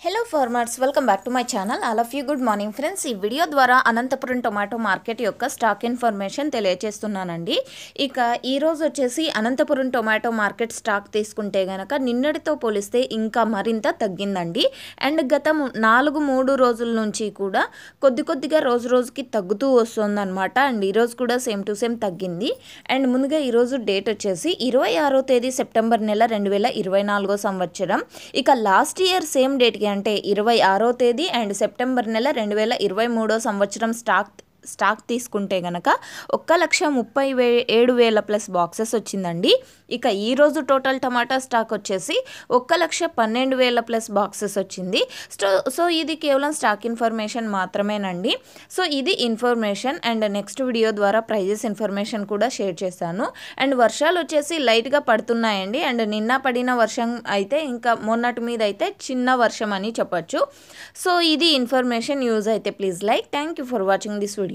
Hello farmers, welcome back to my channel. All of you good morning friends. ఈ video ద్వారా Anantapuram tomato market యొక్క stock information తెలియజేస్తున్నానండి. ఇక ఈరోజు వచ్చేసి అనంతపురం టొమాటో మార్కెట్ స్టాక్ తీసుకుంటే గనక నిన్నటితో పోలిస్తే ఇంకా మరింత తగ్గిందండి. అండ్ గత 3 రోజుల నుంచి కూడా కొద్దిగా రోజుకి తగ్గుతూ వస్తుందన్నమాట. అండ్ ఈరోజు కూడా సేమ్ టు సేమ్ తగ్గింది. అండ్ ముందుగా ఈరోజు డేట్ వచ్చేసి 26వ తేదీ సెప్టెంబర్ నెల 2024 సంవత్సరం. ఇక లాస్ట్ ఇయర్ సేమ్ డేట్కి అంటే 26వ తేదీ అండ్ సెప్టెంబర్ నెల 2023 సంవత్సరం స్టాక్ తీసుకుంటే గనక 1,37,000 ప్లస్ బాక్సెస్ వచ్చిందండి. ఇక ఈరోజు టోటల్ టమాటా స్టాక్ వచ్చేసి 1,12,000 ప్లస్ బాక్సెస్ వచ్చింది. సో ఇది కేవలం స్టాక్ ఇన్ఫర్మేషన్ మాత్రమేనండి. సో ఇది ఇన్ఫర్మేషన్ అండ్ నెక్స్ట్ వీడియో ద్వారా ప్రైజెస్ ఇన్ఫర్మేషన్ కూడా షేర్ చేస్తాను. అండ్ వర్షాలు వచ్చేసి లైట్గా పడుతున్నాయండి. అండ్ నిన్న పడిన వర్షం అయితే ఇంకా మొన్నటి మీద అయితే చిన్న వర్షం అని చెప్పొచ్చు. సో ఇది ఇన్ఫర్మేషన్ యూజ్ అయితే please like. Thank you for watching this video.